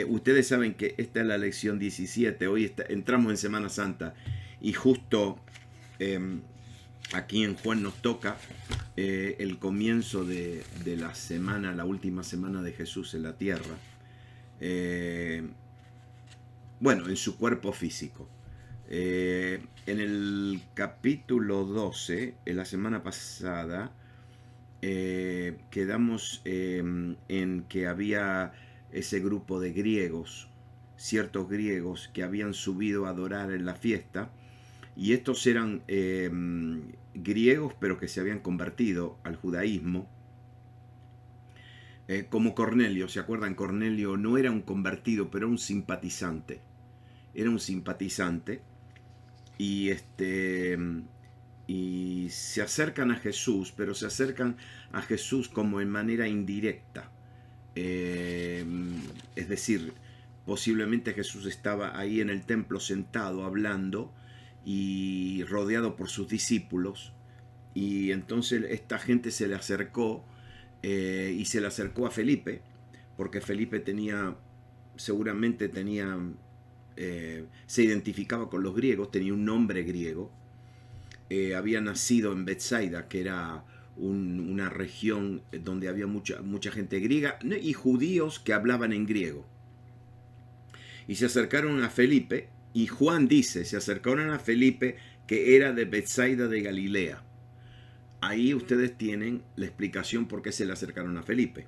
Ustedes saben que esta es la lección 17, hoy entramos en Semana Santa y justo eh, aquí en Juan nos toca el comienzo de la semana, la última semana de Jesús en la tierra, eh, bueno, en su cuerpo físico. En el capítulo 12, en la semana pasada, quedamos en que había ese grupo de griegos, ciertos griegos que habían subido a adorar en la fiesta, y estos eran griegos pero que se habían convertido al judaísmo, como Cornelio. ¿Se acuerdan? Cornelio no era un convertido, pero un simpatizante. Era un simpatizante y y se acercan a Jesús, pero se acercan a Jesús como en manera indirecta. Eh, es decir, posiblemente Jesús estaba ahí en el templo sentado hablando y rodeado por sus discípulos, y entonces esta gente se le acercó y se le acercó a Felipe, porque Felipe tenía, seguramente tenía, se identificaba con los griegos, tenía un nombre griego, había nacido en Bethsaida, que era una región donde había mucha gente griega y judíos que hablaban en griego. Y se acercaron a Felipe, y Juan dice, se acercaron a Felipe que era de Bethsaida de Galilea. Ahí ustedes tienen la explicación por qué se le acercaron a Felipe.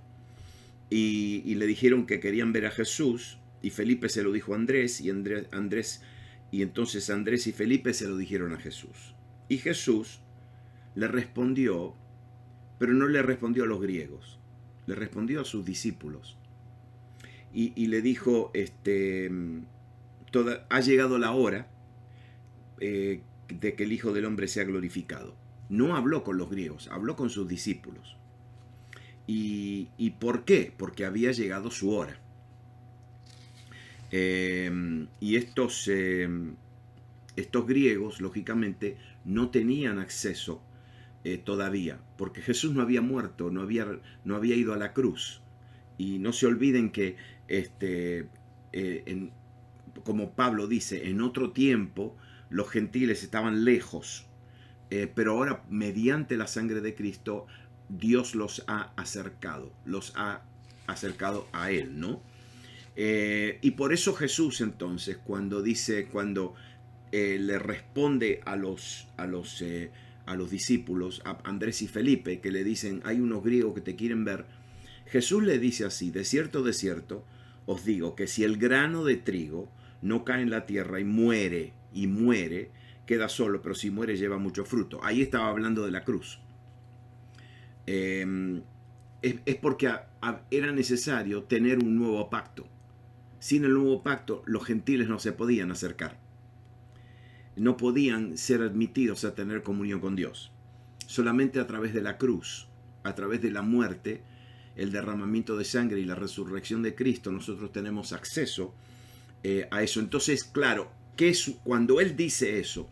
Y le dijeron que querían ver a Jesús, y Felipe se lo dijo a Andrés, y entonces Andrés y Felipe se lo dijeron a Jesús. Y Jesús le respondió, pero no le respondió a los griegos, le respondió a sus discípulos. Y le dijo, ha llegado la hora de que el Hijo del Hombre sea glorificado. No habló con los griegos, habló con sus discípulos. ¿Y por qué? Porque había llegado su hora. Y estos griegos, lógicamente, no tenían acceso todavía, porque Jesús no había muerto, no había ido a la cruz. Y no se olviden que, como Pablo dice, en otro tiempo los gentiles estaban lejos, pero ahora mediante la sangre de Cristo Dios los ha acercado a Él, ¿no? Y por eso Jesús entonces, cuando le responde a los discípulos, a Andrés y Felipe, que le dicen, hay unos griegos que te quieren ver, Jesús le dice así, de cierto, os digo que si el grano de trigo no cae en la tierra y muere, queda solo, pero si muere lleva mucho fruto. Ahí estaba hablando de la cruz. Es porque era necesario tener un nuevo pacto. Sin el nuevo pacto, los gentiles no se podían acercar. No podían ser admitidos a tener comunión con Dios. Solamente a través de la cruz, a través de la muerte, el derramamiento de sangre y la resurrección de Cristo, nosotros tenemos acceso a eso. Entonces, claro, cuando Él dice eso,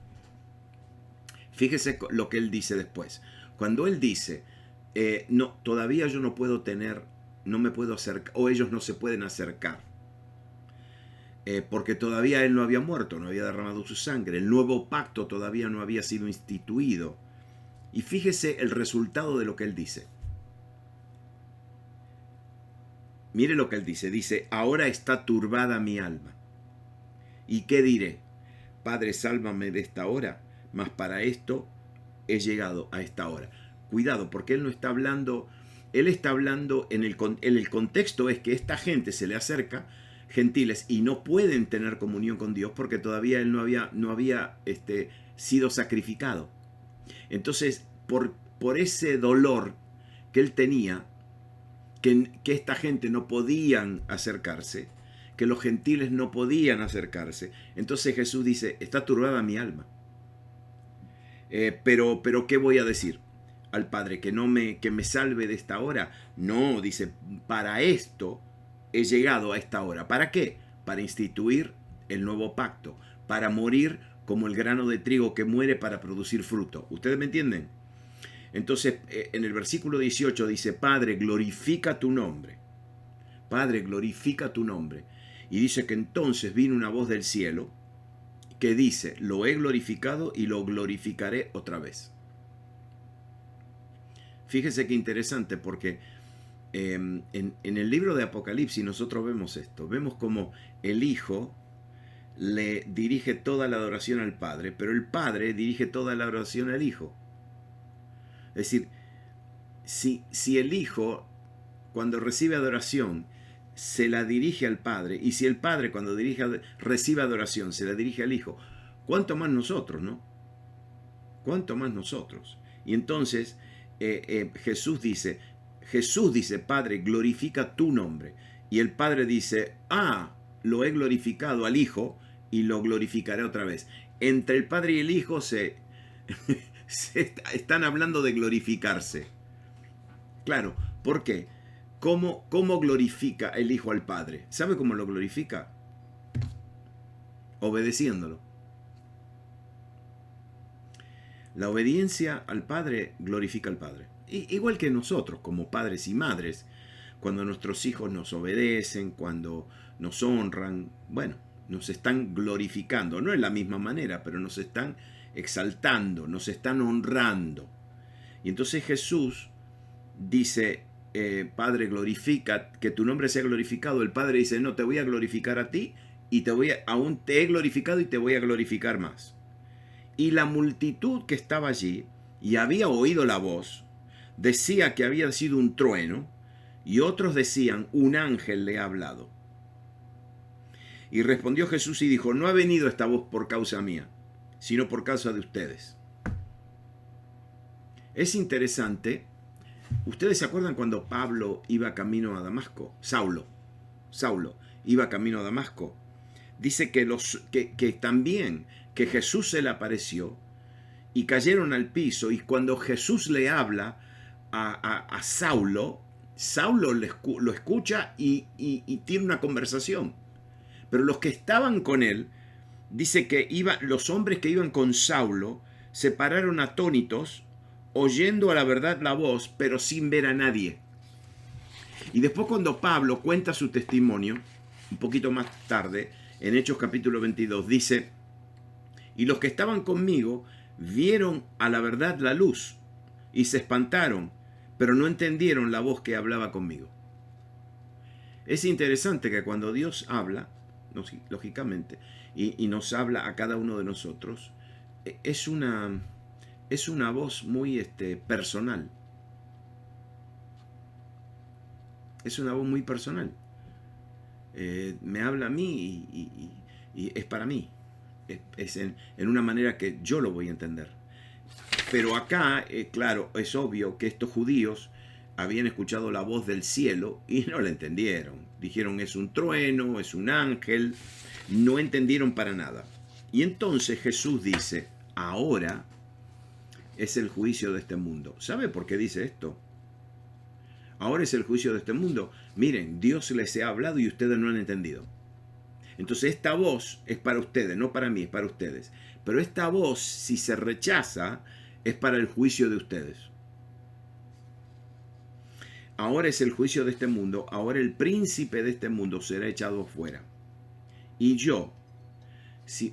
fíjese lo que Él dice después. Cuando Él dice, no, todavía yo no puedo tener, no me puedo acercar, o ellos no se pueden acercar, porque todavía Él no había muerto, no había derramado su sangre, el nuevo pacto todavía no había sido instituido. Y fíjese el resultado de lo que Él dice. Mire lo que Él dice. Dice, ahora está turbada mi alma. ¿Y qué diré? Padre, sálvame de esta hora, mas para esto he llegado a esta hora. Cuidado, porque Él no está hablando, Él está hablando en el contexto es que esta gente se le acerca, gentiles, y no pueden tener comunión con Dios porque todavía Él no había sido sacrificado. Entonces, por ese dolor que Él tenía, que esta gente no podían acercarse, que los gentiles no podían acercarse, entonces Jesús dice, está turbada mi alma. Pero ¿qué voy a decir al Padre? ¿Que me salve de esta hora? No, dice, para esto he llegado a esta hora. ¿Para qué? Para instituir el nuevo pacto, para morir como el grano de trigo que muere para producir fruto. ¿Ustedes me entienden? Entonces, en el versículo 18 dice, Padre, glorifica tu nombre. Padre, glorifica tu nombre. Y dice que entonces vino una voz del cielo que dice, lo he glorificado y lo glorificaré otra vez. Fíjese qué interesante, porque en el libro de Apocalipsis nosotros vemos esto, vemos como el Hijo le dirige toda la adoración al Padre, pero el Padre dirige toda la adoración al Hijo. Es decir, si el Hijo cuando recibe adoración se la dirige al Padre, y si el Padre cuando recibe adoración se la dirige al Hijo, ¿cuánto más nosotros, no? ¿Cuánto más nosotros? Y entonces Jesús dice, Padre, glorifica tu nombre. Y el Padre dice, lo he glorificado al Hijo y lo glorificaré otra vez. Entre el Padre y el Hijo están hablando de glorificarse. Claro, ¿por qué? ¿Cómo glorifica el Hijo al Padre? ¿Sabe cómo lo glorifica? Obedeciéndolo. La obediencia al Padre glorifica al Padre. Igual que nosotros, como padres y madres, cuando nuestros hijos nos obedecen, cuando nos honran, bueno, nos están glorificando. No es la misma manera, pero nos están exaltando, nos están honrando. Y entonces Jesús dice, Padre, glorifica, que tu nombre sea glorificado. El Padre dice, no, te voy a glorificar a ti, y aún te he glorificado y te voy a glorificar más. Y la multitud que estaba allí y había oído la voz, decía que había sido un trueno, y otros decían, un ángel le ha hablado. Y respondió Jesús y dijo, no ha venido esta voz por causa mía, sino por causa de ustedes. Es interesante. ¿Ustedes se acuerdan cuando Pablo iba camino a Damasco? Saulo iba camino a Damasco. Dice que también que Jesús se le apareció y cayeron al piso, y cuando Jesús le habla a Saulo lo escucha y tiene una conversación. Pero los que estaban con él, dice que los hombres que iban con Saulo se pararon atónitos, oyendo a la verdad la voz, pero sin ver a nadie. Y después cuando Pablo cuenta su testimonio, un poquito más tarde, en Hechos capítulo 22, dice, y los que estaban conmigo vieron a la verdad la luz, y se espantaron, pero no entendieron la voz que hablaba conmigo. Es interesante que cuando Dios habla, lógicamente, y nos habla a cada uno de nosotros, es una voz muy personal. Es una voz muy personal. Me habla a mí y es para mí. Es en una manera que yo lo voy a entender. Pero acá, claro, es obvio que estos judíos habían escuchado la voz del cielo y no la entendieron. Dijeron, es un trueno, es un ángel. No entendieron para nada. Y entonces Jesús dice, ahora es el juicio de este mundo. ¿Sabe por qué dice esto? Ahora es el juicio de este mundo. Miren, Dios les ha hablado y ustedes no han entendido. Entonces esta voz es para ustedes, no para mí, es para ustedes. Pero esta voz, si se rechaza, es para el juicio de ustedes. Ahora es el juicio de este mundo, ahora el príncipe de este mundo será echado afuera. Y yo,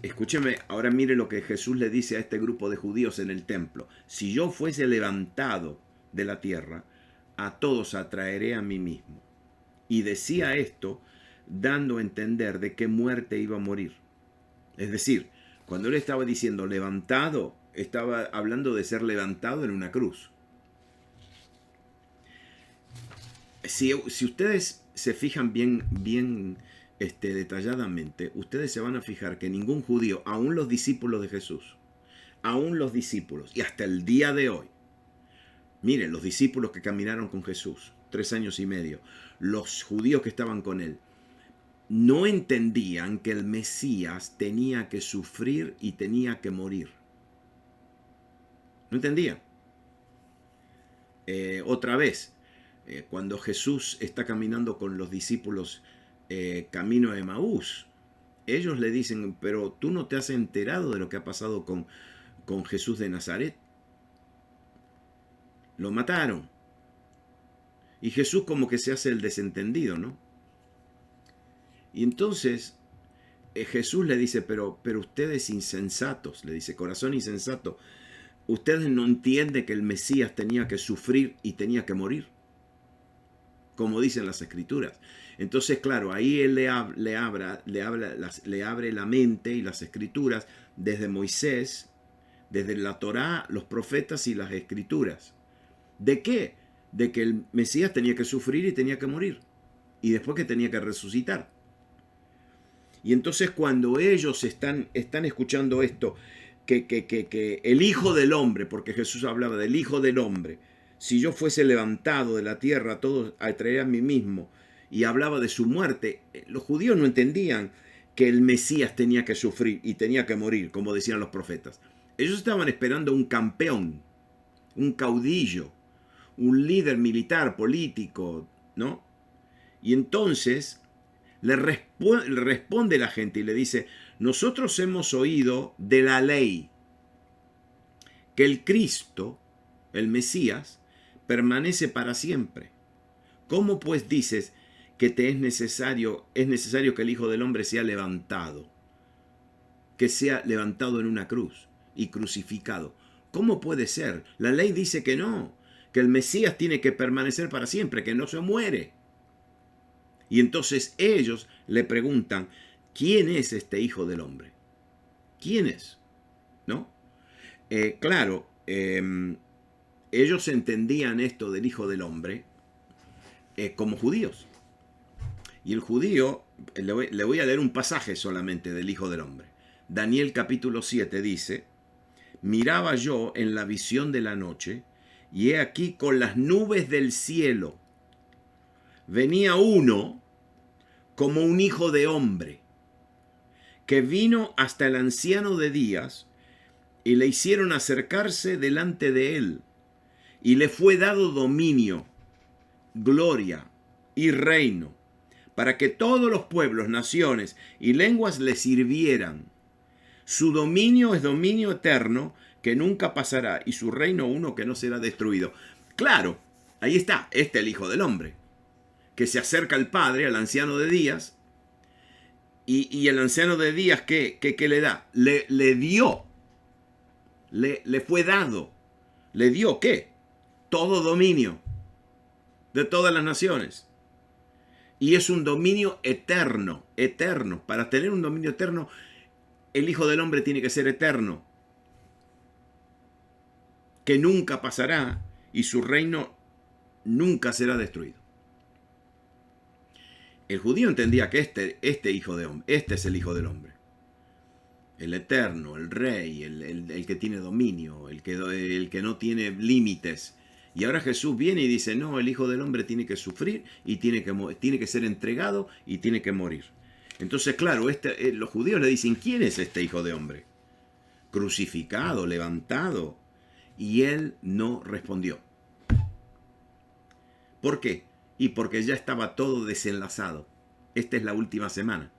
escúcheme, ahora mire lo que Jesús le dice a este grupo de judíos en el templo. Si yo fuese levantado de la tierra, a todos atraeré a mí mismo. Y decía esto dando a entender de qué muerte iba a morir. Es decir, cuando él estaba diciendo levantado, estaba hablando de ser levantado en una cruz. Si ustedes se fijan bien detalladamente, ustedes se van a fijar que ningún judío, aún los discípulos de Jesús, aún los discípulos, y hasta el día de hoy, miren, los discípulos que caminaron con Jesús 3 años y medio, los judíos que estaban con él, no entendían que el Mesías tenía que sufrir y tenía que morir. No entendían. Otra vez, cuando Jesús está caminando con los discípulos camino a Emaús, ellos le dicen, pero tú no te has enterado de lo que ha pasado con Jesús de Nazaret. Lo mataron. Y Jesús como que se hace el desentendido, ¿no? Y entonces Jesús le dice, pero ustedes insensatos, le dice, corazón insensato, ustedes no entienden que el Mesías tenía que sufrir y tenía que morir, como dicen las Escrituras. Entonces, claro, ahí él le abre la mente y las Escrituras desde Moisés, desde la Torá, los profetas y las Escrituras. ¿De qué? De que el Mesías tenía que sufrir y tenía que morir, y después que tenía que resucitar. Y entonces cuando ellos están escuchando esto, que el Hijo del Hombre, porque Jesús hablaba del Hijo del Hombre, si yo fuese levantado de la tierra, todos traeré a mí mismo, y hablaba de su muerte, los judíos no entendían que el Mesías tenía que sufrir y tenía que morir, como decían los profetas. Ellos estaban esperando un campeón, un caudillo, un líder militar, político, ¿no? Y entonces le responde la gente y le dice, nosotros hemos oído de la ley que el Cristo, el Mesías, permanece para siempre. ¿Cómo pues dices que te es necesario que el Hijo del Hombre sea levantado? Que sea levantado en una cruz y crucificado. ¿Cómo puede ser? La ley dice que no, que el Mesías tiene que permanecer para siempre, que no se muere. Y entonces ellos le preguntan, ¿quién es este Hijo del Hombre? ¿Quién es? ¿No? Claro, ellos entendían esto del Hijo del Hombre como judíos. Y el judío, le voy a leer un pasaje solamente del Hijo del Hombre. Daniel capítulo 7 dice, miraba yo en la visión de la noche, y he aquí con las nubes del cielo venía uno como un hijo de hombre, que vino hasta el anciano de días, y le hicieron acercarse delante de él, y le fue dado dominio, gloria y reino, para que todos los pueblos, naciones y lenguas le sirvieran. Su dominio es dominio eterno, que nunca pasará, y su reino uno que no será destruido. Claro, ahí está, el Hijo del Hombre, que se acerca al Padre, al anciano de días, y el anciano de días, ¿qué le da? Le dio, le fue dado, le dio, ¿qué? Todo dominio de todas las naciones. Y es un dominio eterno, eterno. Para tener un dominio eterno, el Hijo del Hombre tiene que ser eterno, que nunca pasará, y su reino nunca será destruido. El judío entendía que este Hijo de Hombre, este es el Hijo del Hombre. El eterno, el rey, el que tiene dominio, el que no tiene límites. Y ahora Jesús viene y dice, no, el Hijo del Hombre tiene que sufrir y tiene que ser entregado y tiene que morir. Entonces, claro, los judíos le dicen, ¿quién es este Hijo de Hombre? Crucificado, levantado. Y él no respondió. ¿Por qué? Y porque ya estaba todo desenlazado. Esta es la última semana.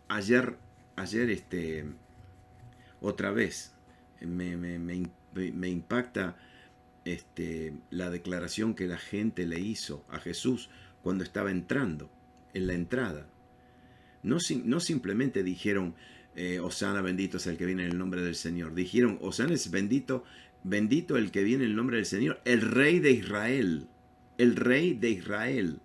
Ayer otra vez me impacta la declaración que la gente le hizo a Jesús cuando estaba entrando, en la entrada. No simplemente dijeron, Hosana, bendito es el que viene en el nombre del Señor. Dijeron, Hosana es bendito el que viene en el nombre del Señor, el Rey de Israel, el Rey de Israel.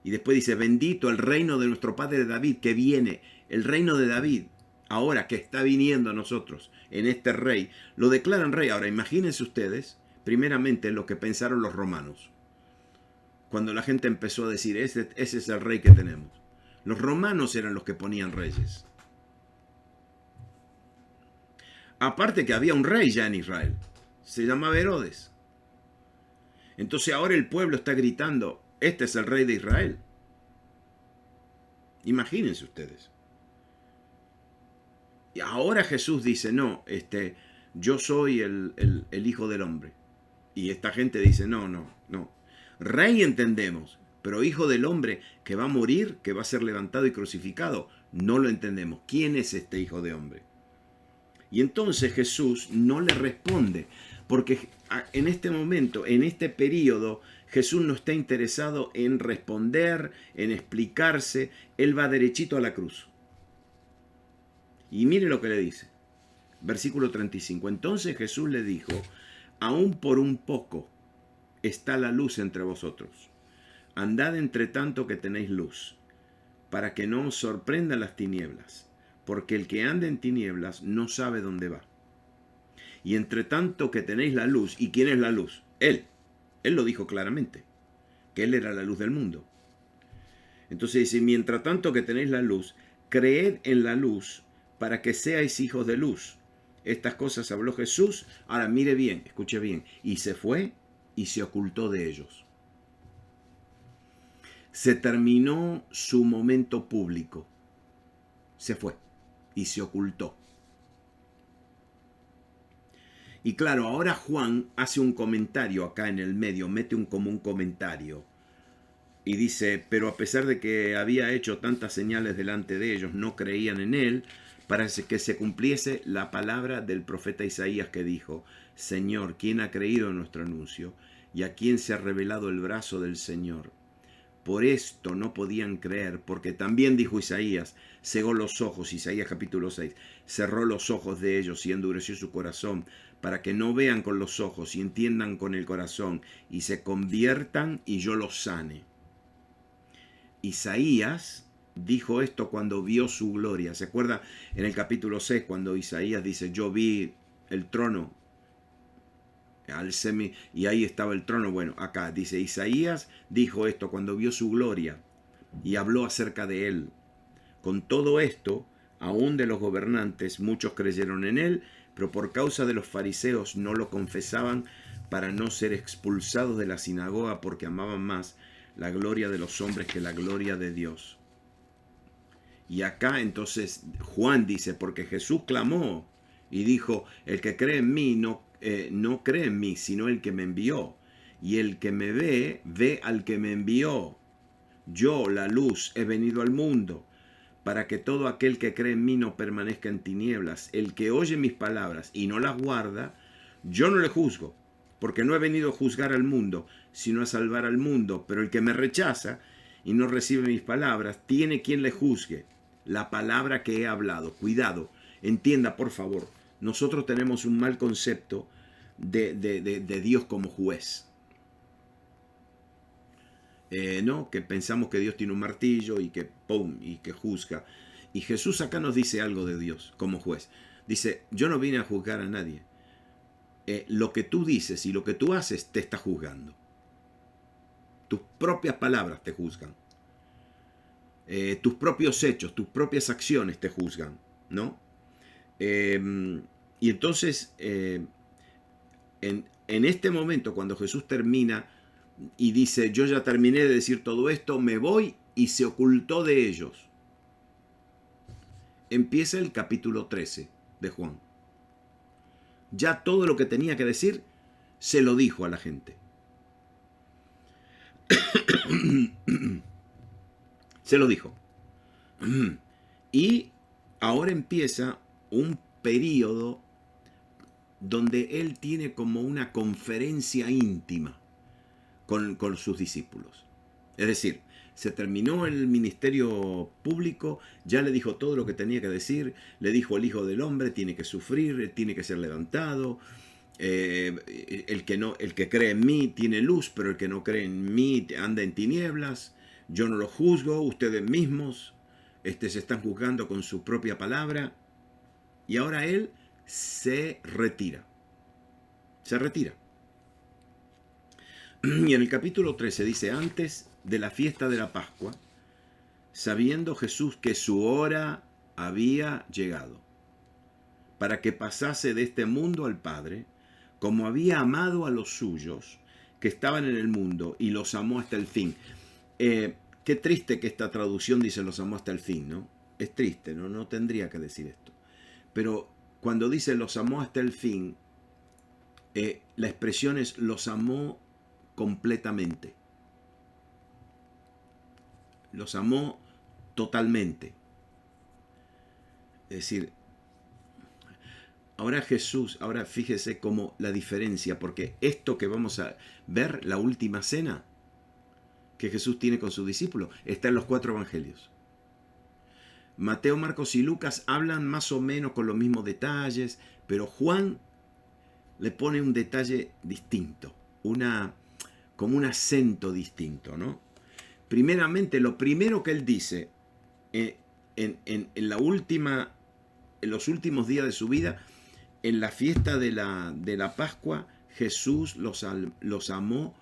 Y después dice, bendito el reino de nuestro Padre David, que viene, el reino de David, ahora que está viniendo a nosotros, en este rey, lo declaran rey. Ahora imagínense ustedes, primeramente, lo que pensaron los romanos. Cuando la gente empezó a decir, ese es el rey que tenemos. Los romanos eran los que ponían reyes. Aparte que había un rey ya en Israel, se llamaba Herodes. Entonces ahora el pueblo está gritando, este es el rey de Israel. Imagínense ustedes. Y ahora Jesús dice, no, yo soy el Hijo del Hombre. Y esta gente dice, no. Rey entendemos, pero Hijo del Hombre que va a morir, que va a ser levantado y crucificado, no lo entendemos. ¿Quién es este Hijo de Hombre? Y entonces Jesús no le responde, porque en este momento, en este periodo, Jesús no está interesado en responder, en explicarse. Él va derechito a la cruz. Y mire lo que le dice. Versículo 35. Entonces Jesús le dijo, aún por un poco está la luz entre vosotros. Andad entre tanto que tenéis luz, para que no os sorprendan las tinieblas, porque el que anda en tinieblas no sabe dónde va. Y entre tanto que tenéis la luz, ¿y quién es la luz? Él. Él lo dijo claramente, que Él era la luz del mundo. Entonces dice, mientras tanto que tenéis la luz, creed en la luz para que seáis hijos de luz. Estas cosas habló Jesús. Ahora mire bien, escuche bien. Y se fue y se ocultó de ellos. Se terminó su momento público. Se fue y se ocultó. Y claro, ahora Juan hace un comentario acá en el medio, mete como un comentario. Y dice, pero a pesar de que había hecho tantas señales delante de ellos, no creían en él, para que se cumpliese la palabra del profeta Isaías que dijo, Señor, ¿quién ha creído en nuestro anuncio? ¿Y a quién se ha revelado el brazo del Señor? Por esto no podían creer, porque también dijo Isaías, cegó los ojos, Isaías capítulo 6, cerró los ojos de ellos y endureció su corazón, para que no vean con los ojos y entiendan con el corazón, y se conviertan y yo los sane. Isaías dijo esto cuando vio su gloria. ¿Se acuerda en el capítulo 6 cuando Isaías dice, yo vi el trono? Y ahí estaba el trono. Bueno, acá dice, Isaías dijo esto cuando vio su gloria y habló acerca de él. Con todo esto, aún de los gobernantes, muchos creyeron en él, pero por causa de los fariseos no lo confesaban para no ser expulsados de la sinagoga porque amaban más la gloria de los hombres que la gloria de Dios. Y acá entonces Juan dice, porque Jesús clamó y dijo, el que cree en mí no cree en mí, sino el que me envió. Y el que me ve, ve al que me envió. Yo, la luz, he venido al mundo, para que todo aquel que cree en mí no permanezca en tinieblas. El que oye mis palabras y no las guarda, yo no le juzgo, porque no he venido a juzgar al mundo, sino a salvar al mundo. Pero el que me rechaza y no recibe mis palabras, tiene quien le juzgue la palabra que he hablado. Cuidado, entienda por favor, nosotros tenemos un mal concepto de Dios como juez. ¿No? Que pensamos que Dios tiene un martillo y que ¡pum! Y que juzga. Y Jesús acá nos dice algo de Dios como juez. Dice, yo no vine a juzgar a nadie. Lo que tú dices y lo que tú haces te está juzgando. Tus propias palabras te juzgan. Tus propios hechos, tus propias acciones te juzgan, ¿no? Y entonces, en este momento, cuando Jesús termina y dice, yo ya terminé de decir todo esto, me voy, y se ocultó de ellos. Empieza el capítulo 13 de Juan. Ya todo lo que tenía que decir, se lo dijo a la gente. Se lo dijo. Y ahora empieza un periodo donde él tiene como una conferencia íntima con sus discípulos. Es decir, se terminó el ministerio público, ya le dijo todo lo que tenía que decir, le dijo el Hijo del Hombre tiene que sufrir, tiene que ser levantado, el que cree en mí tiene luz, pero el que no cree en mí anda en tinieblas, yo no lo juzgo, ustedes mismos se están juzgando con su propia palabra, y ahora él se retira. Se retira. Y en el capítulo 13 dice, antes de la fiesta de la Pascua, sabiendo Jesús que su hora había llegado, para que pasase de este mundo al Padre, como había amado a los suyos que estaban en el mundo y los amó hasta el fin. Qué triste que esta traducción dice los amó hasta el fin, ¿no? Es triste, ¿no? No tendría que decir esto. Pero cuando dice los amó hasta el fin, la expresión es los amó completamente. Los amó totalmente. Es decir, Ahora Jesús, ahora fíjese cómo la diferencia, porque esto que vamos a ver, la última cena que Jesús tiene con sus discípulos, está en los 4 evangelios. Mateo, Marcos y Lucas hablan más o menos con los mismos detalles, pero Juan le pone un detalle distinto, como un acento distinto, ¿no? Primeramente, lo primero que él dice en los últimos días de su vida, en la fiesta de la Pascua, Jesús los amó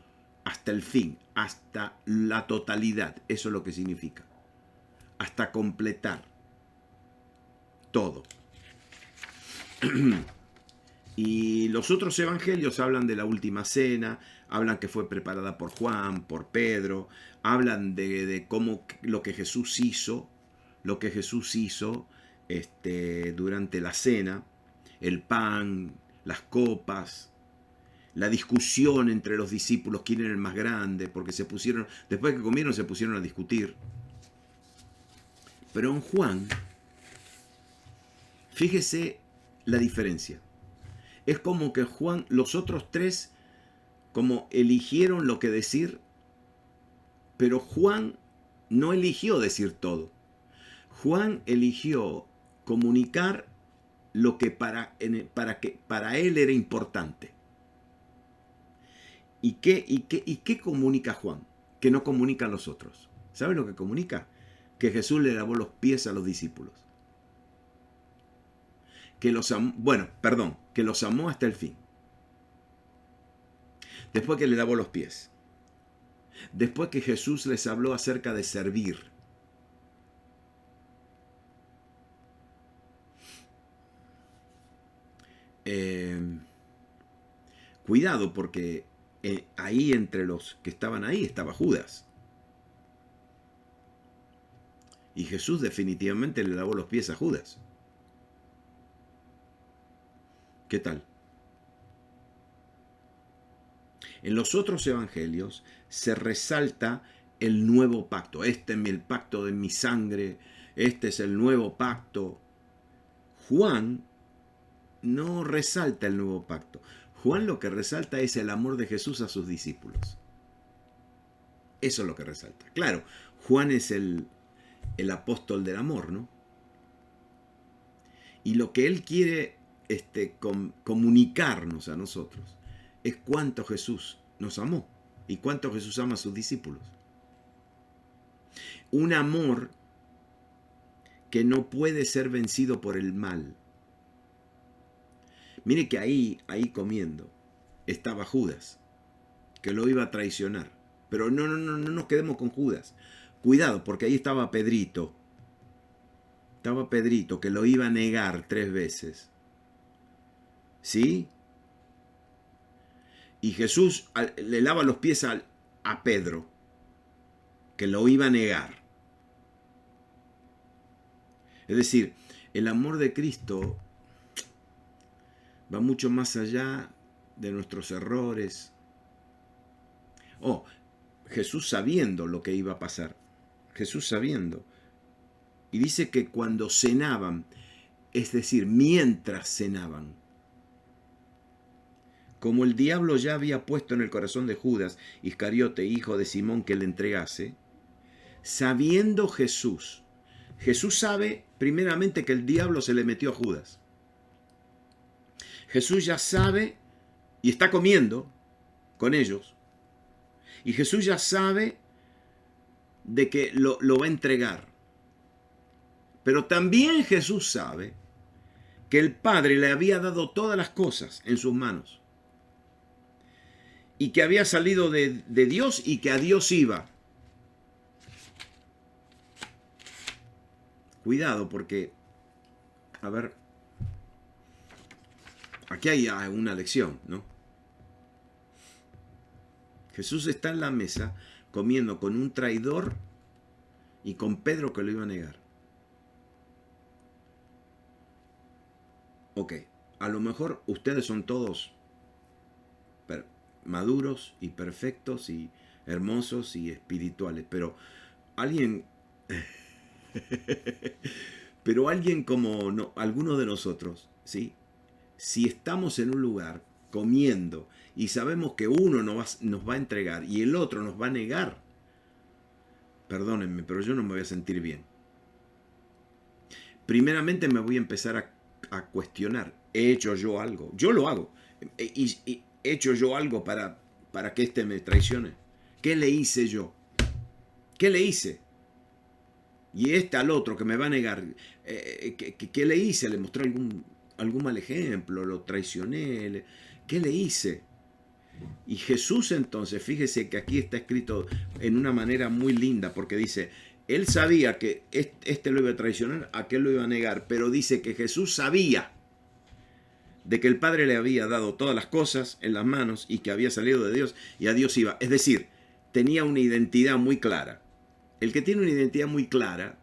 hasta el fin, hasta la totalidad. Eso es lo que significa. Hasta completar todo. Y los otros evangelios hablan de la última cena, hablan que fue preparada por Juan, por Pedro, hablan de cómo lo que Jesús hizo, durante la cena, el pan, las copas, la discusión entre los discípulos, quién era el más grande, porque después que comieron se pusieron a discutir. Pero en Juan, fíjese la diferencia. Es como que Juan, los otros 3, como eligieron lo que decir, pero Juan no eligió decir todo. Juan eligió comunicar lo que para él era importante. ¿Y qué comunica Juan? Que no comunican los otros. ¿Saben lo que comunica? Que Jesús le lavó los pies a los discípulos. Que los amó hasta el fin. Después que le lavó los pies. Después que Jesús les habló acerca de servir. Cuidado, porque ahí entre los que estaban ahí estaba Judas. Y Jesús definitivamente le lavó los pies a Judas. ¿Qué tal? En los otros evangelios se resalta el nuevo pacto. Este es el pacto de mi sangre. Este es el nuevo pacto. Juan no resalta el nuevo pacto. Juan lo que resalta es el amor de Jesús a sus discípulos. Eso es lo que resalta. Claro, Juan es el apóstol del amor, ¿no? Y lo que él quiere comunicarnos a nosotros es cuánto Jesús nos amó y cuánto Jesús ama a sus discípulos. Un amor que no puede ser vencido por el mal. Mire que ahí comiendo estaba Judas, que lo iba a traicionar. Pero no nos quedemos con Judas. Cuidado, porque ahí estaba Pedrito. Estaba Pedrito, que lo iba a negar 3 veces. ¿Sí? Y Jesús le lava los pies a Pedro, que lo iba a negar. Es decir, el amor de Cristo va mucho más allá de nuestros errores. Jesús sabiendo lo que iba a pasar. Jesús sabiendo. Y dice que cuando cenaban, es decir, mientras cenaban, como el diablo ya había puesto en el corazón de Judas Iscariote, hijo de Simón, que le entregase, sabiendo Jesús sabe primeramente que el diablo se le metió a Judas. Jesús ya sabe y está comiendo con ellos. Y Jesús ya sabe de que lo va a entregar. Pero también Jesús sabe que el Padre le había dado todas las cosas en sus manos. Y que había salido de Dios y que a Dios iba. Cuidado porque, a ver, aquí hay una lección, ¿no? Jesús está en la mesa comiendo con un traidor y con Pedro que lo iba a negar. Ok, a lo mejor ustedes son todos maduros y perfectos y hermosos y espirituales, pero alguien como alguno de nosotros, ¿sí? si estamos en un lugar comiendo y sabemos que uno nos va a entregar y el otro nos va a negar, perdónenme, pero yo no me voy a sentir bien. Primeramente me voy a empezar a cuestionar. ¿He hecho yo algo? Yo lo hago. ¿Y he hecho yo algo para que este me traicione? ¿Qué le hice yo? ¿Qué le hice? Y al otro que me va a negar, ¿qué le hice? ¿Le mostré algún mal ejemplo? ¿Lo traicioné? ¿Qué le hice? Y Jesús entonces, fíjese que aquí está escrito en una manera muy linda, porque dice, él sabía que este lo iba a traicionar, aquel lo iba a negar, pero dice que Jesús sabía de que el Padre le había dado todas las cosas en las manos y que había salido de Dios y a Dios iba. Es decir, tenía una identidad muy clara. El que tiene una identidad muy clara,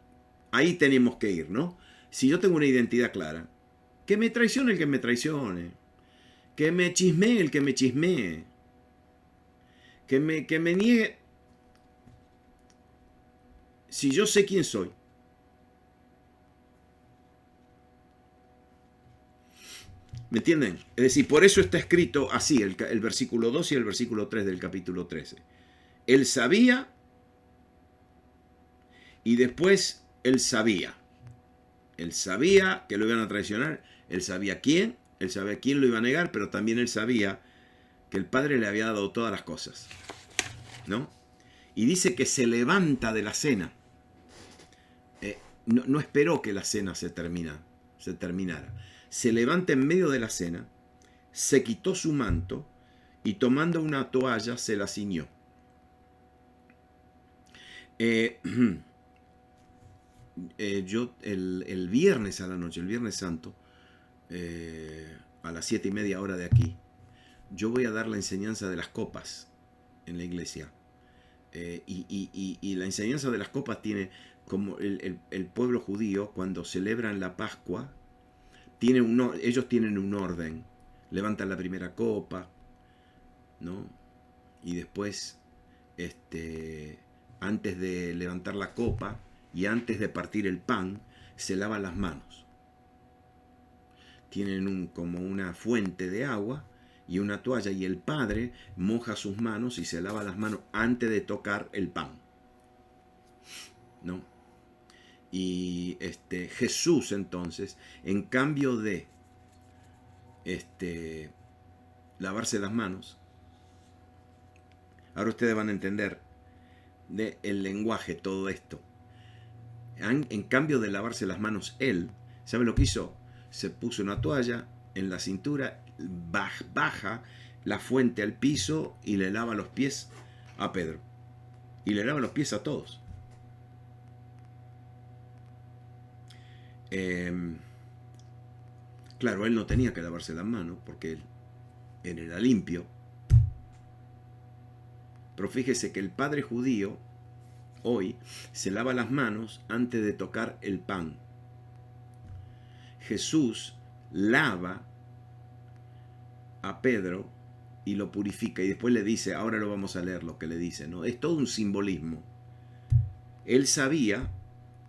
ahí tenemos que ir, ¿no? Si yo tengo una identidad clara, que me traicione el que me traicione, que me chismee el que me chismee, que me niegue. Si yo sé quién soy, ¿me entienden? Es decir, por eso está escrito así el versículo 2 y el versículo 3 del capítulo 13. Él sabía y después él sabía. Él sabía que lo iban a traicionar, él sabía quién lo iba a negar, pero también él sabía que el Padre le había dado todas las cosas, ¿no? Y dice que se levanta de la cena. No esperó que la cena se terminara. Se levanta en medio de la cena, se quitó su manto y tomando una toalla se la ciñó. Yo el viernes a la noche, el Viernes Santo, a las 7:30 hora de aquí, yo voy a dar la enseñanza de las copas en la iglesia. Y la enseñanza de las copas tiene como el pueblo judío cuando celebran la Pascua, ellos tienen un orden. Levantan la primera copa, ¿no? Y después, antes de levantar la copa y antes de partir el pan, se lavan las manos. Tienen como una fuente de agua y una toalla, y el padre moja sus manos y se lava las manos antes de tocar el pan, ¿no? Y Jesús entonces, en cambio de lavarse las manos, ahora ustedes van a entender el lenguaje, todo esto. En cambio de lavarse las manos, él, ¿sabe lo que hizo? Se puso una toalla en la cintura, baja la fuente al piso y le lava los pies a Pedro. Y le lava los pies a todos. Claro, él no tenía que lavarse las manos porque él era limpio. Pero fíjese que el padre judío hoy se lava las manos antes de tocar el pan. Jesús lava a Pedro y lo purifica y después le dice, ahora lo vamos a leer lo que le dice, ¿no? Es todo un simbolismo. Él sabía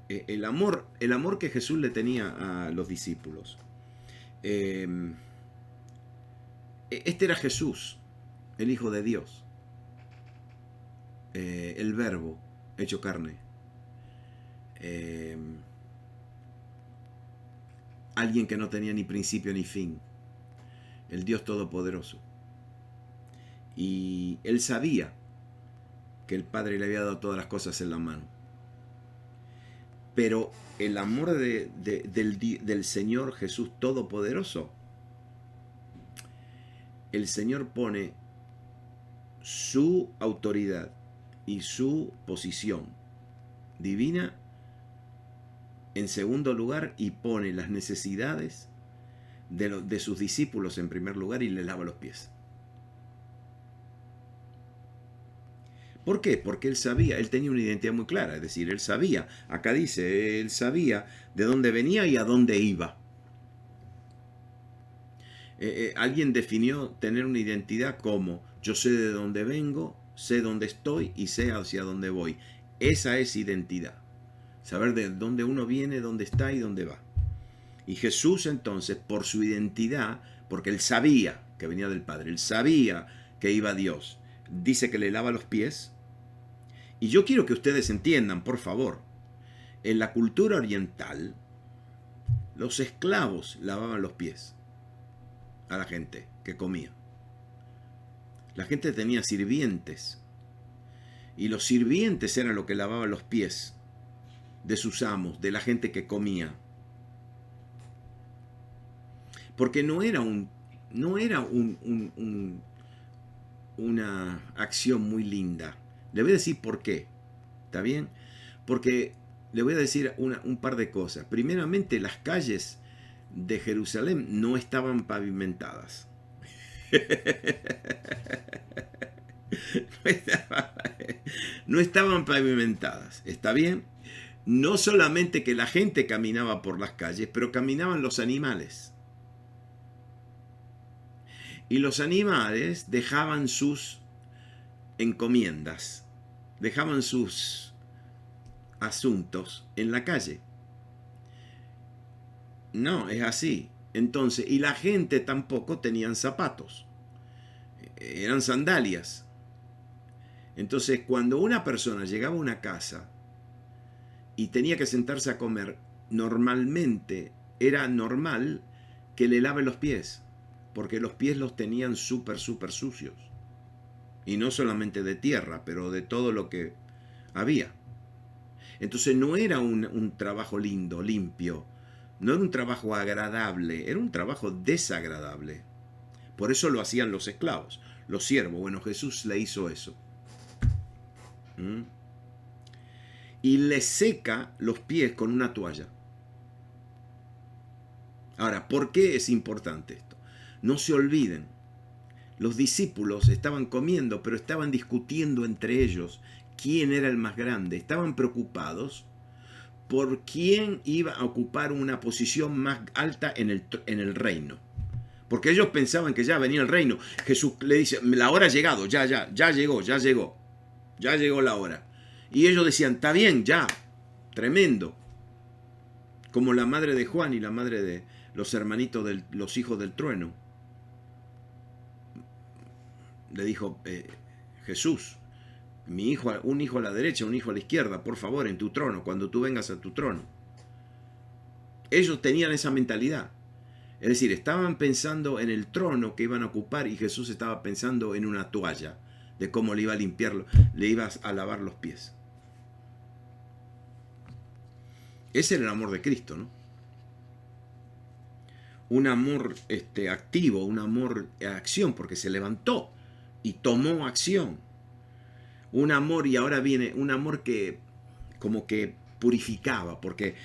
el amor que Jesús le tenía a los discípulos. Este era Jesús, el Hijo de Dios, el Verbo hecho carne, alguien que no tenía ni principio ni fin, el Dios Todopoderoso. Y él sabía que el Padre le había dado todas las cosas en la mano. Pero el amor del Señor Jesús Todopoderoso, el Señor pone su autoridad y su posición divina en segundo lugar y pone las necesidades de sus discípulos en primer lugar y les lava los pies. ¿Por qué? Porque él sabía, él tenía una identidad muy clara, es decir, él sabía, acá dice, él sabía de dónde venía y a dónde iba. Alguien definió tener una identidad como, yo sé de dónde vengo, sé dónde estoy y sé hacia dónde voy. Esa es identidad. Saber de dónde uno viene, dónde está y dónde va. Y Jesús entonces, por su identidad, porque él sabía que venía del Padre, él sabía que iba a Dios, dice que le lava los pies. Y yo quiero que ustedes entiendan, por favor, en la cultura oriental, los esclavos lavaban los pies a la gente que comía. La gente tenía sirvientes, y los sirvientes eran los que lavaban los pies de sus amos, de la gente que comía. Porque no era una acción muy linda. Le voy a decir por qué. ¿Está bien? Porque le voy a decir un par de cosas. Primeramente, las calles de Jerusalén no estaban pavimentadas. No estaban pavimentadas. ¿Está bien? No solamente que la gente caminaba por las calles, pero caminaban los animales. Y los animales dejaban sus encomiendas, dejaban sus asuntos en la calle. No, es así. Entonces, y la gente tampoco tenían zapatos, eran sandalias. Entonces, cuando una persona llegaba a una casa y tenía que sentarse a comer, normalmente era normal que le lave los pies, porque los pies los tenían súper sucios. Y no solamente de tierra, pero de todo lo que había. Entonces no era un trabajo lindo, limpio. No era un trabajo agradable, era un trabajo desagradable. Por eso lo hacían los esclavos, los siervos. Bueno, Jesús le hizo eso. Y le seca los pies con una toalla. Ahora, ¿por qué es importante esto? No se olviden, los discípulos estaban comiendo, pero estaban discutiendo entre ellos quién era el más grande. Estaban preocupados por quién iba a ocupar una posición más alta en el reino. Porque ellos pensaban que ya venía el reino. Jesús le dice, la hora ha llegado, ya llegó la hora. Y ellos decían, está bien, ya, tremendo. Como la madre de Juan y la madre de los hermanitos de los hijos del trueno. Le dijo Jesús, mi hijo, un hijo a la derecha, un hijo a la izquierda, por favor, en tu trono, cuando tú vengas a tu trono. Ellos tenían esa mentalidad. Es decir, estaban pensando en el trono que iban a ocupar y Jesús estaba pensando en una toalla, de cómo le iba a limpiarlo, le iba a lavar los pies. Ese era el amor de Cristo, ¿no? Un amor activo, un amor de acción, porque se levantó y tomó acción. Un amor, y ahora viene un amor que como que purificaba, porque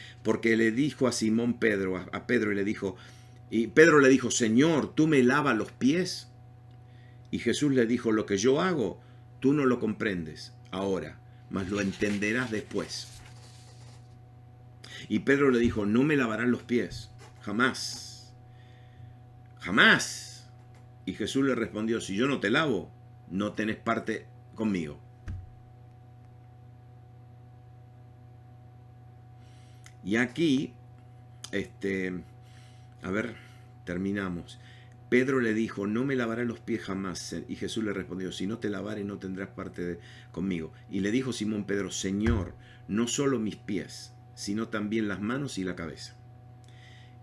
le dijo a Simón Pedro, a Pedro, y Pedro le dijo, Señor, ¿tú me lavas los pies? Y Jesús le dijo, lo que yo hago, tú no lo comprendes ahora, mas lo entenderás después. Y Pedro le dijo, no me lavarán los pies, jamás, jamás. Y Jesús le respondió, si yo no te lavo, no tenés parte conmigo. Y aquí, a ver, terminamos. Pedro le dijo, no me lavarás los pies jamás. Y Jesús le respondió, si no te lavare no tendrás parte conmigo. Y le dijo Simón Pedro, Señor, no solo mis pies, sino también las manos y la cabeza.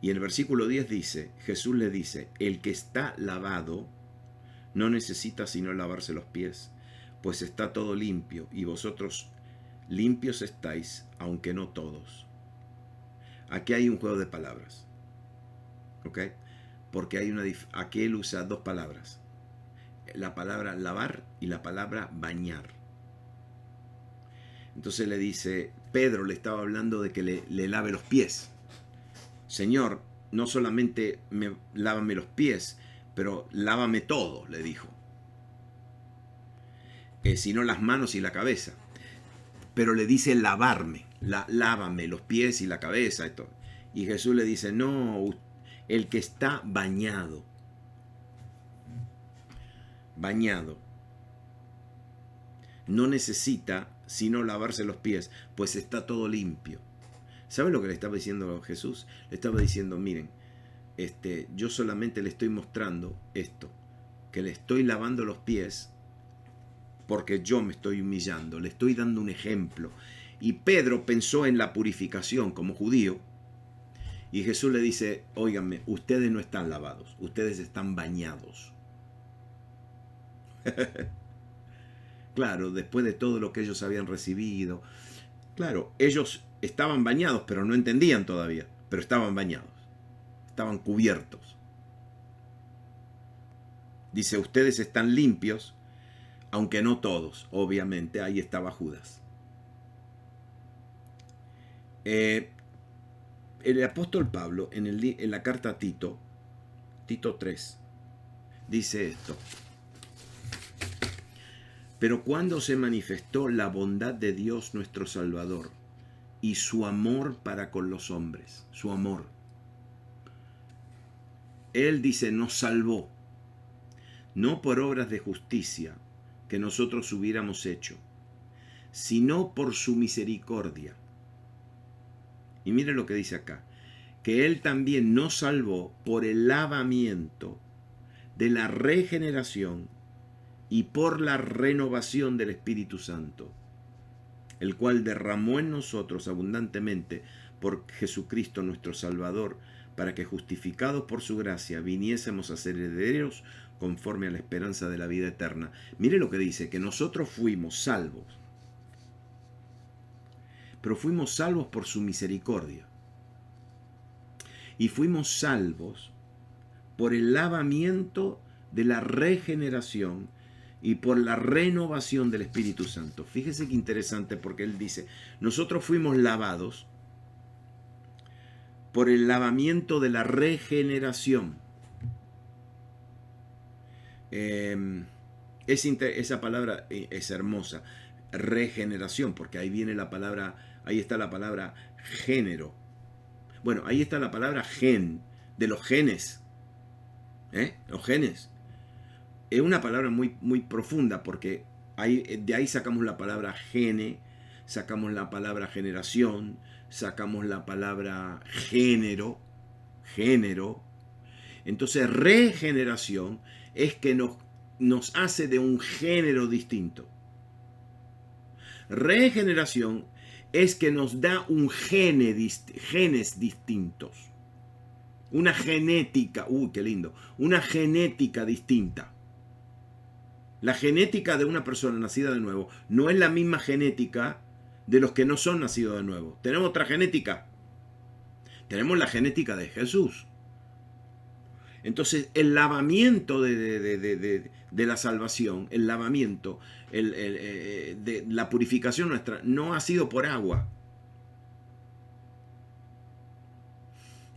Y en el versículo 10 dice, Jesús le dice, el que está lavado no necesita sino lavarse los pies, pues está todo limpio, y vosotros limpios estáis, aunque no todos. Aquí hay un juego de palabras, ¿ok? Porque aquí él usa dos palabras, la palabra lavar y la palabra bañar. Entonces le dice, Pedro le estaba hablando de que le lave los pies. Señor, no solamente lávame los pies, pero lávame todo, le dijo. Sino las manos y la cabeza. Pero le dice lavarme, lávame los pies y la cabeza. Y Jesús le dice, no, el que está bañado, no necesita sino lavarse los pies, pues está todo limpio. ¿Sabe lo que le estaba diciendo Jesús? Le estaba diciendo, miren, yo solamente le estoy mostrando esto, que le estoy lavando los pies porque yo me estoy humillando, le estoy dando un ejemplo. Y Pedro pensó en la purificación como judío, y Jesús le dice, óiganme, ustedes no están lavados, ustedes están bañados. Claro, después de todo lo que ellos habían recibido, claro, ellos estaban bañados, pero no entendían todavía, pero estaban bañados, estaban cubiertos. Dice, ustedes están limpios, aunque no todos, obviamente, ahí estaba Judas. El apóstol Pablo, en la carta a Tito 3, dice esto. Pero cuando se manifestó la bondad de Dios nuestro Salvador y su amor para con los hombres, su amor. Él dice, nos salvó, no por obras de justicia que nosotros hubiéramos hecho, sino por su misericordia. Y mire lo que dice acá, que Él también nos salvó por el lavamiento de la regeneración y por la renovación del Espíritu Santo, el cual derramó en nosotros abundantemente por Jesucristo nuestro Salvador, para que justificados por su gracia viniésemos a ser herederos conforme a la esperanza de la vida eterna. Mire lo que dice, que nosotros fuimos salvos, pero fuimos salvos por su misericordia. Y fuimos salvos por el lavamiento de la regeneración y por la renovación del Espíritu Santo. Fíjese qué interesante, porque él dice, nosotros fuimos lavados por el lavamiento de la regeneración. Esa palabra es hermosa, regeneración, porque ahí viene la palabra, ahí está la palabra género. Bueno, ahí está la palabra gen, de los genes. Los genes. Es una palabra muy, muy profunda, porque de ahí sacamos la palabra gene, sacamos la palabra generación, sacamos la palabra género. Entonces, regeneración es que nos hace de un género distinto. Regeneración es que nos da un genes distintos. Una genética, qué lindo, una genética distinta. La genética de una persona nacida de nuevo no es la misma genética de los que no son nacidos de nuevo. Tenemos otra genética. Tenemos la genética de Jesús. Entonces, el lavamiento de la salvación, el lavamiento, de la purificación nuestra, no ha sido por agua.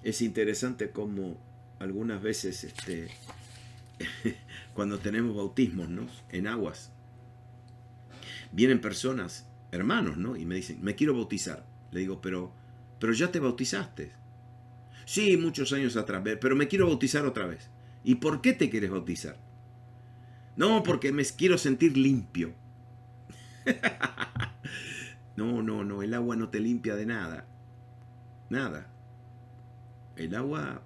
Es interesante cómo algunas veces, cuando tenemos bautismos, ¿no?, en aguas, vienen personas, hermanos, ¿no?, y me dicen, me quiero bautizar. Le digo, pero ya te bautizaste. Sí, muchos años atrás, pero me quiero bautizar otra vez. ¿Y por qué te quieres bautizar? No, porque me quiero sentir limpio. No, el agua no te limpia de nada. Nada. El agua...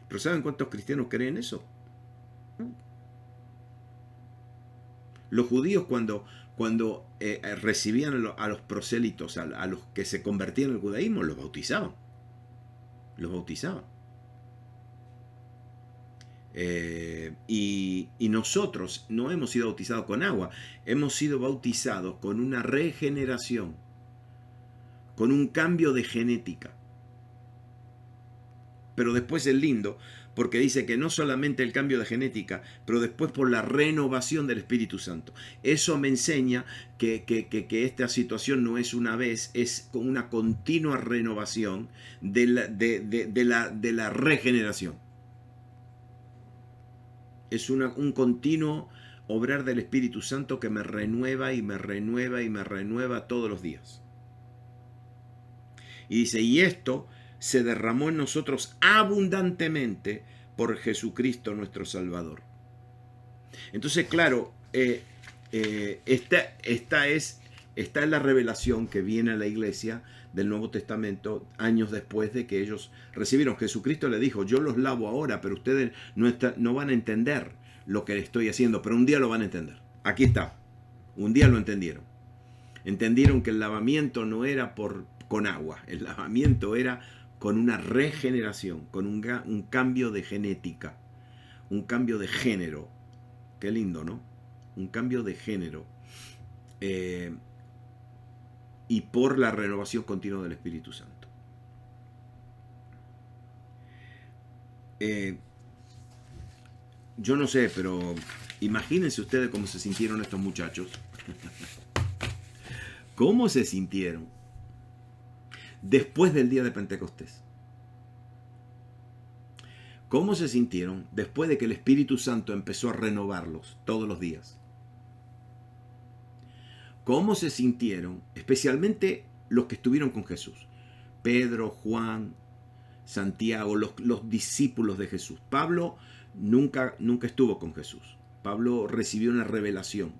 ¿Pero saben cuántos cristianos creen eso? Los judíos cuando recibían a los prosélitos, a los que se convertían al judaísmo, los bautizaban. Y nosotros no hemos sido bautizados con agua, hemos sido bautizados con una regeneración, con un cambio de genética. Pero después es lindo, porque dice que no solamente el cambio de genética, pero después por la renovación del Espíritu Santo. Eso me enseña que esta situación no es una vez, es con una continua renovación de la regeneración. Es un continuo obrar del Espíritu Santo que me renueva y me renueva y me renueva todos los días. Y dice, y esto se derramó en nosotros abundantemente por Jesucristo nuestro Salvador. Entonces, claro, esta es Esta es la revelación que viene a la iglesia del Nuevo Testamento años después de que ellos recibieron. Jesucristo le dijo, yo los lavo ahora, pero ustedes no van a entender lo que estoy haciendo, pero un día lo van a entender. Aquí está, un día lo entendieron. Entendieron que el lavamiento no era con agua, el lavamiento era con una regeneración, con un cambio de genética, un cambio de género. Qué lindo, ¿no? Un cambio de género. Y por la renovación continua del Espíritu Santo. Yo no sé, pero imagínense ustedes cómo se sintieron estos muchachos. ¿Cómo se sintieron después del día de Pentecostés? ¿Cómo se sintieron después de que el Espíritu Santo empezó a renovarlos todos los días? ¿Cómo se sintieron, especialmente los que estuvieron con Jesús? Pedro, Juan, Santiago, los discípulos de Jesús. Pablo nunca estuvo con Jesús. Pablo recibió una revelación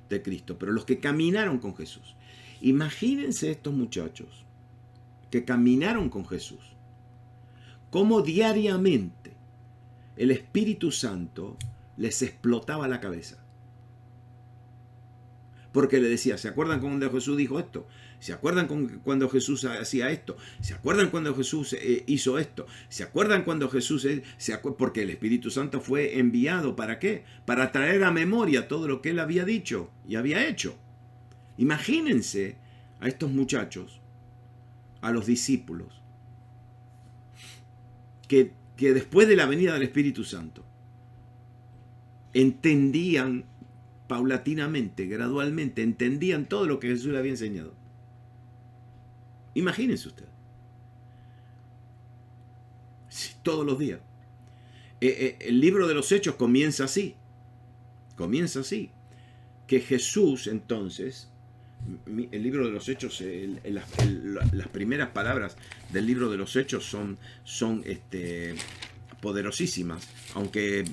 de Cristo, pero los que caminaron con Jesús. Imagínense estos muchachos que caminaron con Jesús, cómo diariamente el Espíritu Santo les explotaba la cabeza. Porque le decía, ¿se acuerdan cuando Jesús dijo esto? ¿Se acuerdan cuando Jesús hacía esto? ¿Se acuerdan cuando Jesús hizo esto? ¿Se acuerdan cuando Jesús... Porque el Espíritu Santo fue enviado, ¿para qué? Para traer a memoria todo lo que él había dicho y había hecho. Imagínense a estos muchachos, a los discípulos, que después de la venida del Espíritu Santo, entendían paulatinamente, gradualmente, entendían todo lo que Jesús le había enseñado. Imagínense usted. Sí, todos los días. El libro de los Hechos comienza así. Comienza así. Que Jesús, entonces, el libro de los Hechos, las primeras palabras del libro de los Hechos son poderosísimas, aunque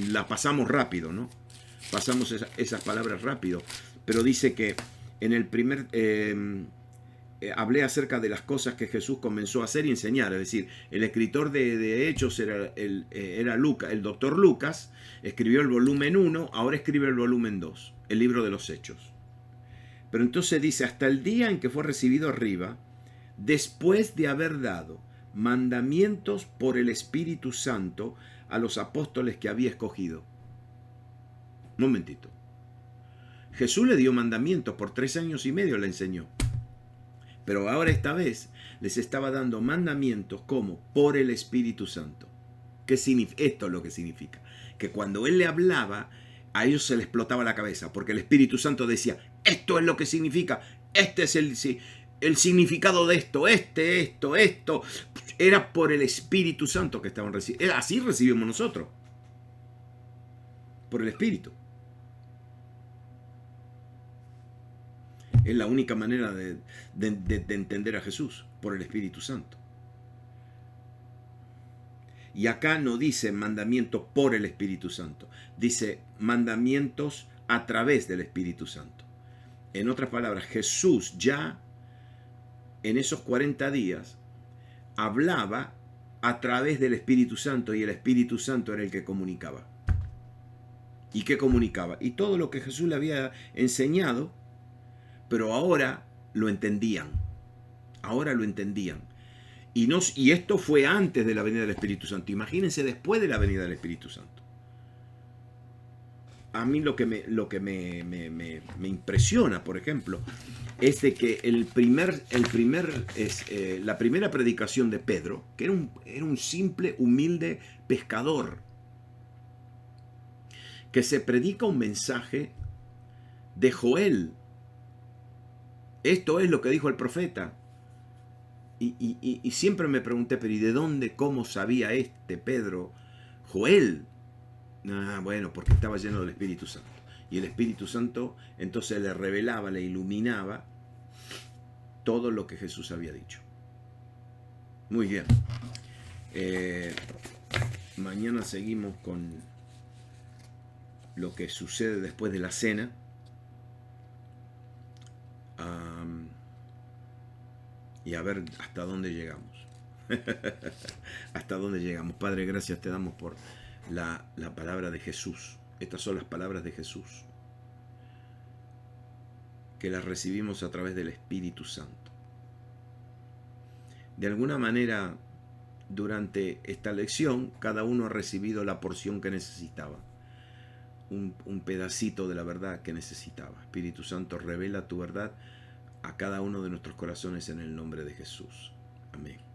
las pasamos rápido, ¿no? Pasamos esas palabras rápido, pero dice que en el primer... hablé acerca de las cosas que Jesús comenzó a hacer y enseñar, es decir, el escritor de Hechos era Lucas, el doctor Lucas, escribió el volumen 1, ahora escribe el volumen 2, el libro de los Hechos. Pero entonces dice, hasta el día en que fue recibido arriba, después de haber dado mandamientos por el Espíritu Santo a los apóstoles que había escogido. Un momentito. Jesús le dio mandamientos, por 3 años y medio le enseñó. Pero ahora esta vez les estaba dando mandamientos como por el Espíritu Santo. ¿Qué significa? Esto es lo que significa. Que cuando él le hablaba, a ellos se les explotaba la cabeza, porque el Espíritu Santo decía, esto es lo que significa, este es el significado de esto, esto. Era por el Espíritu Santo que estaban recibiendo. Así recibimos nosotros. Por el Espíritu. Es la única manera de entender a Jesús, por el Espíritu Santo. Y acá no dice mandamientos por el Espíritu Santo, dice mandamientos a través del Espíritu Santo. En otras palabras, Jesús ya en esos 40 días hablaba a través del Espíritu Santo y el Espíritu Santo era el que comunicaba. ¿Y qué comunicaba? Y todo lo que Jesús le había enseñado, pero ahora lo entendían. Ahora lo entendían. Y esto fue antes de la venida del Espíritu Santo. Imagínense después de la venida del Espíritu Santo. A mí lo que me impresiona, por ejemplo, es de que la primera predicación de Pedro, que era un simple, humilde pescador, que se predica un mensaje de Joel. Esto es lo que dijo el profeta. Y siempre me pregunté, pero ¿y de dónde, cómo sabía Pedro, Joel? Bueno, porque estaba lleno del Espíritu Santo. Y el Espíritu Santo entonces le revelaba, le iluminaba todo lo que Jesús había dicho. Muy bien. Mañana seguimos con lo que sucede después de la cena. y a ver hasta dónde llegamos. Hasta dónde llegamos. Padre, gracias te damos por la palabra de Jesús. Estas son las palabras de Jesús, que las recibimos a través del Espíritu Santo. De alguna manera, durante esta lección, cada uno ha recibido la porción que necesitaba, un pedacito de la verdad que necesitaba. Espíritu Santo, revela tu verdad a cada uno de nuestros corazones en el nombre de Jesús. Amén.